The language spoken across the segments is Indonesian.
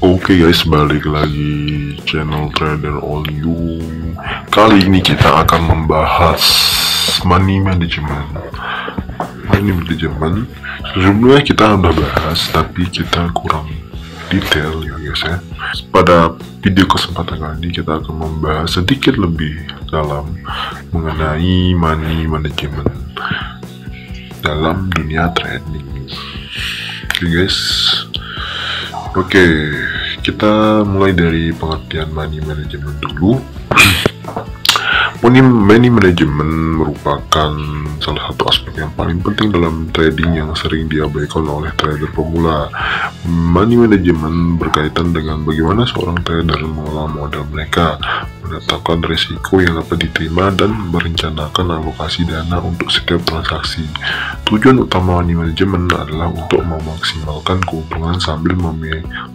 Oke guys, balik lagi channel Trader All You. Kali ini kita akan membahas money management. Money management sebelumnya kita udah bahas, tapi kita kurang detail ya guys ya. Pada video kesempatan kali ini kita akan membahas sedikit lebih dalam mengenai money management dalam dunia trading. Oke guys. Oke, kita mulai dari pengertian money management dulu. Money management merupakan salah satu aspek yang paling penting dalam trading yang sering diabaikan oleh trader pemula. Money management berkaitan dengan bagaimana seorang trader mengelola modal mereka, menetapkan risiko yang dapat diterima, dan merencanakan alokasi dana untuk setiap transaksi. Tujuan utama money management adalah untuk memaksimalkan keuntungan sambil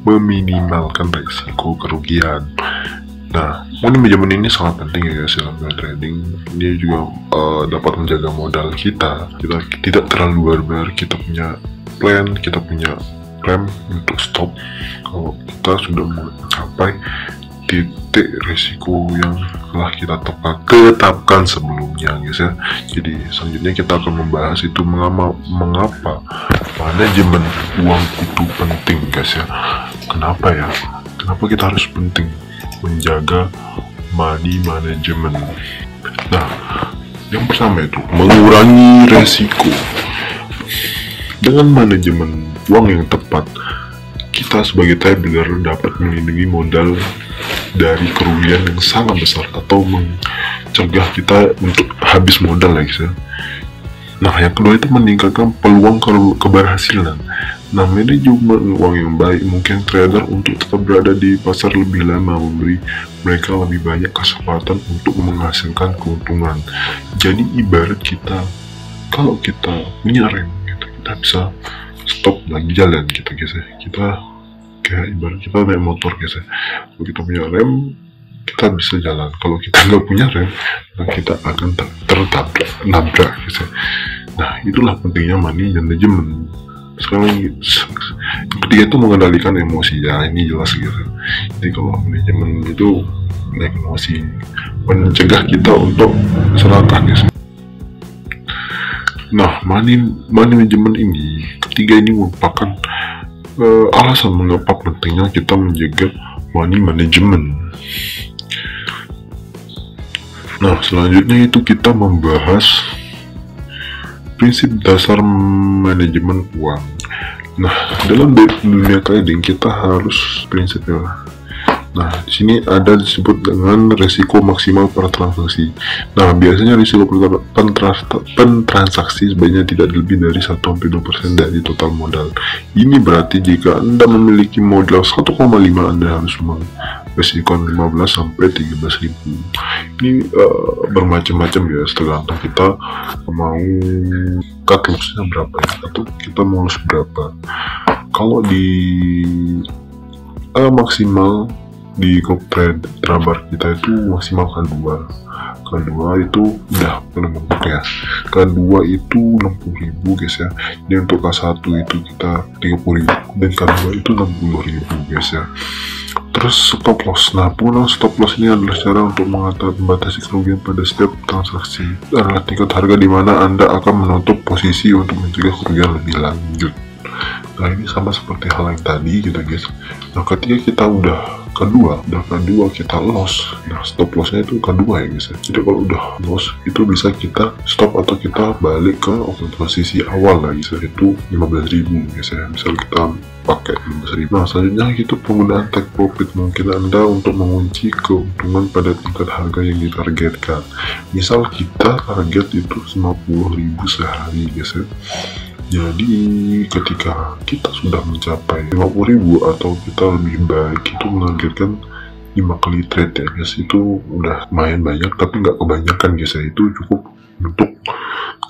meminimalkan risiko kerugian. Nah, money management ini sangat penting ya guys dalam trading. Ini juga dapat menjaga modal kita tidak terlalu barbar. Kita punya plan, kita punya rem untuk stop kalau kita sudah mencapai titik risiko yang telah kita tetapkan sebelumnya guys ya. Jadi selanjutnya kita akan membahas itu mengapa manajemen uang itu penting guys ya. Kenapa ya? Kenapa kita harus penting menjaga money management? Nah, yang pertama itu mengurangi resiko. Dengan manajemen uang yang tepat, kita sebagai trader dapat melindungi modal dari kerugian yang sangat besar atau mencegah kita untuk habis modal guys ya. Nah, yang kedua itu meningkatkan peluang keberhasilan. Nah, manajemen uang yang baik mungkin trader untuk tetap berada di pasar lebih lama, memberi mereka lebih banyak kesempatan untuk menghasilkan keuntungan. Jadi ibarat kita, kalau kita punya rem gitu, kita bisa stop lagi jalan gitu guys ya. Kita kayak ibarat kita naik motor guys ya. Kalau kita punya rem, kita bisa jalan. Kalau kita nggak punya rem, nah kita akan nabrak guys ya. Nah, itulah pentingnya money management. Sekarang yang ketiga itu mengendalikan emosi ya, ini jelas gitu. Jadi kalau manajemen itu naik emosi, mencegah kita untuk serakah guys. Nah, money management ini ketiga ini merupakan alasan mengapa pentingnya kita menjaga money management. Nah, selanjutnya itu kita membahas prinsip dasar manajemen uang. Nah, dalam dunia trading kita harus prinsip ya. Nah, di sini ada disebut dengan resiko maksimal per transaksi. Nah, biasanya risiko transaksi sebaiknya tidak lebih dari 1-2% dari total modal. Ini berarti jika Anda memiliki modal 1,5, Anda harus resiko 15-13 ribu. Ini bermacam-macam ya, tergantung kita mau cut lossnya berapa ya, atau kita mau loss berapa. Kalau di maksimal di trabar kita itu maksimal K2 itu udah paling mentok ya. K2 itu 60.000 guys ya. Jadi untuk K1 itu kita 30.000 dan K2 itu 60.000 guys ya. Terus stop loss. Nah, penggunaan stop loss ini adalah cara untuk membatasi kerugian pada setiap transaksi. Adalah tingkat harga di mana Anda akan menutup posisi untuk mencegah kerugian lebih lanjut. Nah, ini sama seperti hal yang tadi gitu guys. Nah, ketika kita udah K2 kita loss. Nah, stop lossnya itu K2 ya guys ya. Jadi kalau udah loss itu bisa kita stop atau kita balik ke posisi awal lah guys ya. Itu 15.000 guys ya. Misal kita pakai 15.000. Nah, selanjutnya itu penggunaan take profit. Mungkin Anda untuk mengunci keuntungan pada tingkat harga yang ditargetkan. Misal kita target itu 50.000 sehari guys ya. Jadi ketika kita sudah mencapai 50.000 atau kita lebih baik itu menargetkan 5 kali trade ya guys, itu udah lumayan banyak tapi nggak kebanyakan guys ya. Itu cukup untuk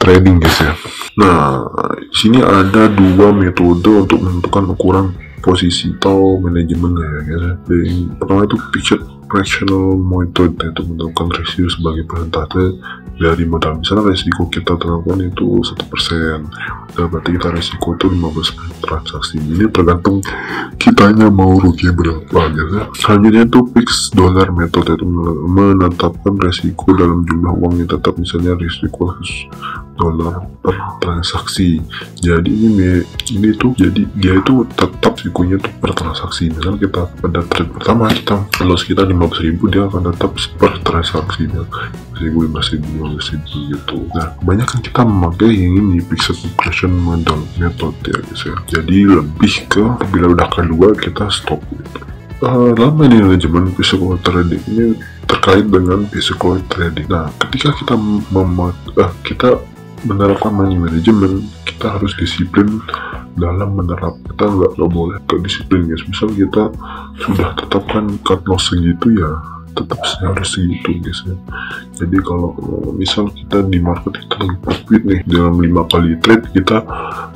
trading guys ya. Nah, di sini ada dua metode untuk menentukan ukuran posisi atau manajemen ya guys. Yang pertama itu fractional method, yaitu menentukan resiko sebagai persentase dari modal. Misalnya resiko kita tentukan itu 1%, berarti kita resiko itu 15% transaksi. Ini tergantung kitanya mau rugi berapa gitu. Selanjutnya itu fixed dollar method, yaitu menetapkan resiko dalam jumlah uang yang tetap, misalnya resiko $100 per transaksi. Jadi ini tuh, jadi dia itu tetap risikonya tuh per transaksi. Misalnya kita pada trade pertama kita loss kita 15.000, dia akan tetap per transaksinya 15.000 gitu. Nah, kebanyakan kita memakai yang ini fixed operation model method ya guys ya. Jadi lebih ke bila udah kedua kita stop gitu. Dalam manajemen physical trading ini terkait dengan physical trading. Nah, ketika kita menerapkan money management, kita harus disiplin dalam kita nggak boleh ke disiplin guys. Misal kita sudah tetapkan cut loss segitu, ya tetap harus segitu guys ya. Jadi kalau misal kita di market kita lagi profit nih, dalam 5 kali trade kita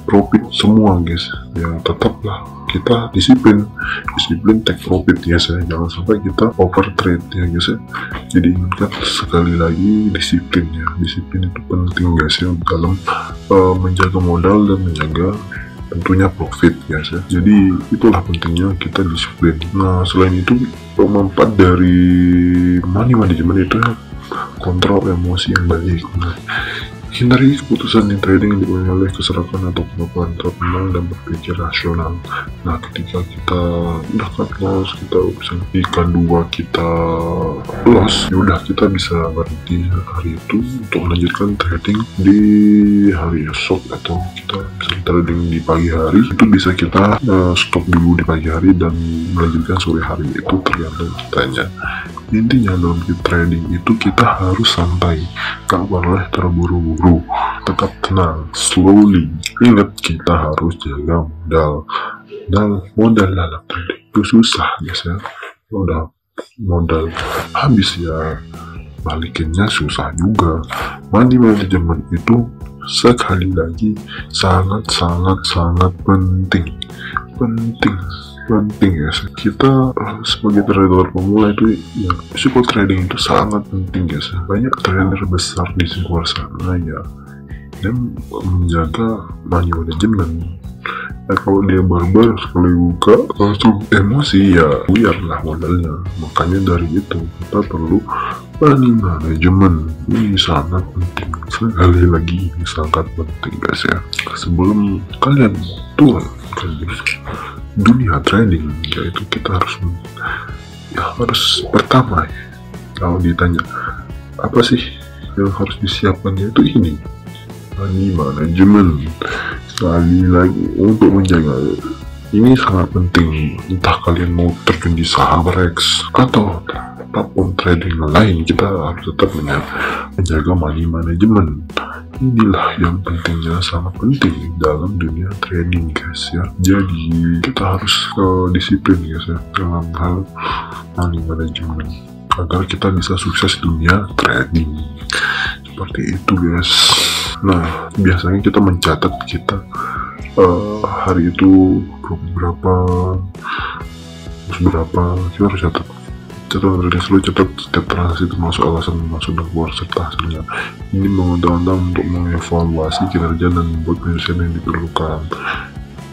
profit semua guys ya, tetaplah kita disiplin take profit ya, jangan sampai kita over trade ya guys ya. Jadi ingat sekali lagi, disiplin itu penting guys ya, dalam menjaga modal dan menjaga tentunya profit guys ya. Jadi itulah pentingnya kita disiplin. Nah, selain itu manfaat dari money management itu kontrol emosi yang baik. Nah, hindari keputusan di trading yang dipengaruhi oleh keserakahan atau kemampuan tertenang dan berpikir rasional. Nah, ketika kita udah cut loss, kita bisa di K2 kita loss, ya udah kita bisa berhenti hari itu untuk melanjutkan trading di hari esok, atau kita bisa trading di pagi hari, itu bisa kita stop dulu di pagi hari dan melanjutkan sore hari, itu tergantung kitanya. Intinya dalam trading itu kita harus santai, gak boleh terburu-buru, tetap tenang, slowly. Ingat, kita harus jaga modal. Dan modal dalam trading itu susah guys ya. Modal habis ya balikinnya susah juga. Money management itu sekali lagi sangat penting ya. Kita sebagai trader pemula itu ya, physical trading itu sangat penting guys. Banyak trader besar di luar sana ya, dan menjaga money management. Kalau dia barbar sekali buka langsung emosi, ya buyarlah modalnya. Makanya dari itu kita perlu money management. Ini sangat penting, sekali lagi ini sangat penting guys ya. Sebelum kalian turun ke dunia trading, yaitu kita harus pertama ya, kalau ditanya apa sih yang harus disiapkan, yaitu ini money management. Sekali lagi, untuk menjaga ini sangat penting. Entah kalian mau terjun di saham Rex atau apapun trading lain, kita harus tetap menjaga money management. Inilah yang pentingnya, sangat penting dalam dunia trading guys ya. Jadi kita harus disiplin guys ya dalam hal money management agar kita bisa sukses dunia trading. Seperti itu guys. Nah, biasanya kita mencatat kita hari itu berapa, kita harus catat selalu catat setiap transaksi, termasuk alasan masuk dan keluar serta hasilnya. Ini mengundang-undang untuk mengevaluasi kinerja dan membuat penyelesaian yang diperlukan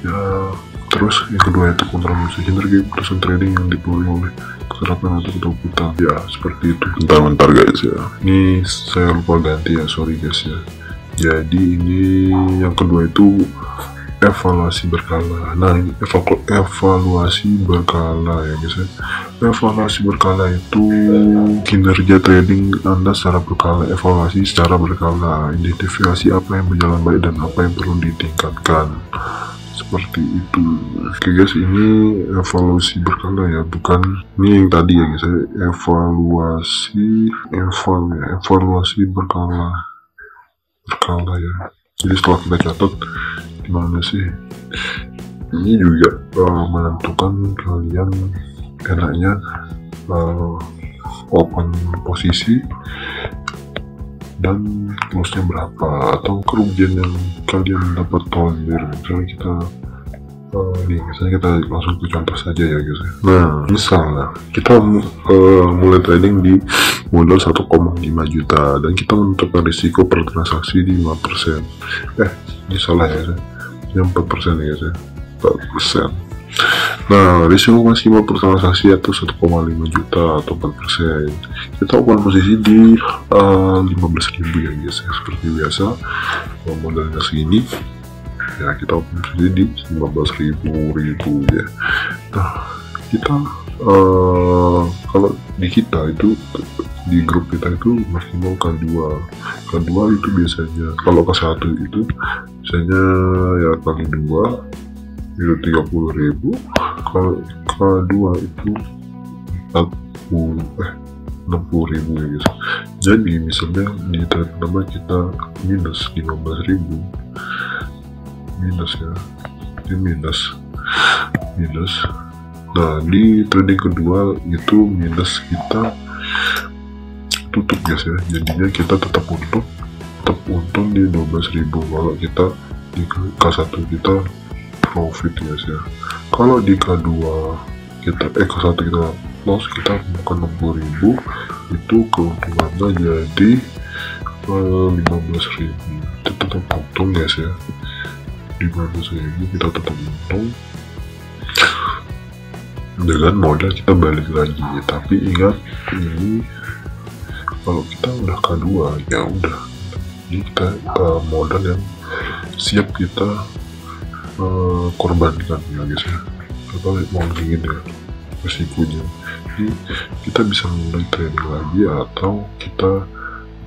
ya. Terus yang kedua itu kontrol emosi, hindari keputusan trading yang dipengaruhi oleh keserapan atau ketakutan ya, seperti itu. Bentar guys ya, ini saya lupa ganti ya, sorry guys ya. Jadi ini yang kedua itu evaluasi berkala. Nah, ini evaluasi berkala ya guys ya. Evaluasi berkala itu kinerja trading Anda secara berkala, evaluasi secara berkala, identifikasi apa yang berjalan baik dan apa yang perlu ditingkatkan. Seperti itu. Oke guys, ini evaluasi berkala ya, bukan ini yang tadi ya guys ya. Evaluasi berkala ya. Jadi setelah kita catat gimana sih, ini juga menentukan kalian enaknya open posisi dan lossnya berapa, atau kerugian yang kalian dapat tolerir. Misalnya kita Nih misalnya kita langsung ke contoh saja ya guys. Nah misalnya kita mulai trading di modal 1,5 juta dan kita menentukan risiko per transaksi di 5%. Ini salah ya, yang 4% ya guys ya, 4%. Nah risiko maksimal per transaksi atau 1,5 juta atau 4%. Kita open posisi di 15.000 ya guys ya, seperti biasa. Modalnya segini ya, kita open posisi di 15.000 ya. Nah kita kalau di kita itu, di grup kita itu maksimal K2 itu biasanya, kalau K1 itu biasanya ya kali 2 itu 30.000, kalau K2 itu 60.000 ya guys. Jadi misalnya di trade pertama kita minus 15.000, minus ya, ini minus. Nah di trading kedua itu minus, kita tutup guys ya, jadinya kita tetap untung di 12.000. kalau kita di K1 kita profit guys ya. Kalau di K2 kita K1 kita loss, kita bukan 60.000, itu keuntungannya jadi 15.000. Kita tetap untung guys ya, 15.000 kita tetap untung dengan modal kita balik lagi. Tapi ingat, ini kalau kita udah K2 ya udah, ini kita modal yang siap kita korbankan ya guys ya, atau mau ingin ya resikonya. Jadi kita bisa mulai trading lagi atau kita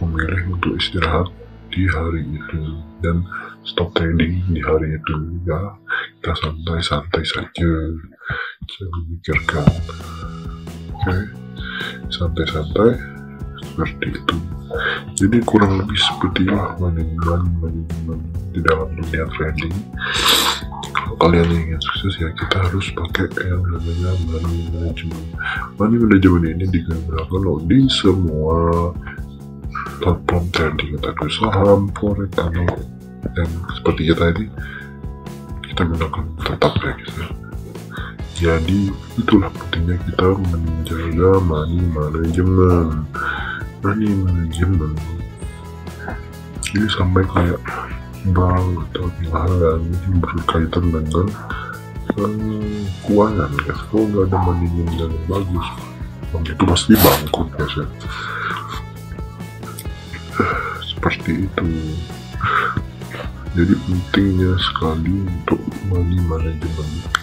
memilih untuk istirahat di hari itu dan stop trading di hari itu ya. Kita santai-santai saja, jangan memikirkan. Oke, santai-santai seperti itu. Jadi kurang lebih seperti manajemen di dalam dunia trading. Kalau kalian ingin sukses ya, kita harus pakai yang namanya money management. Money management ini digunakan di semua platform trading, entah itu saham, forex, atau yang seperti kita ini kita gunakan tetap ya gitu. Jadi itulah pentingnya kita menjaga money management. Ini sampai kayak bank atau lahan yang berkaitan dengan keuangan guys. Kalau nggak ada manajemen yang bagus, bank itu pasti bangkrut guys ya. Seperti itu. Jadi pentingnya sekali untuk money management.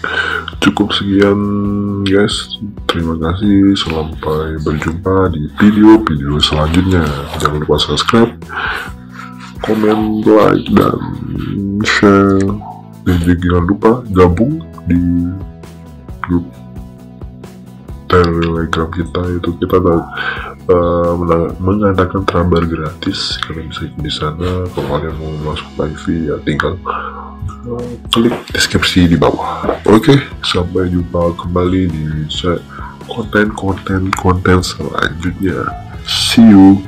Cukup sekian guys, terima kasih, sampai berjumpa di video selanjutnya. Jangan lupa subscribe, komen, like, dan share, dan juga jangan lupa gabung di grup Telegram kita. Itu kita mengadakan trabar gratis, kalian bisa ikut di sana. Kalau kalian mau masuk live ya tinggal klik deskripsi di bawah. Oke, sampai jumpa kembali di konten selanjutnya. See you.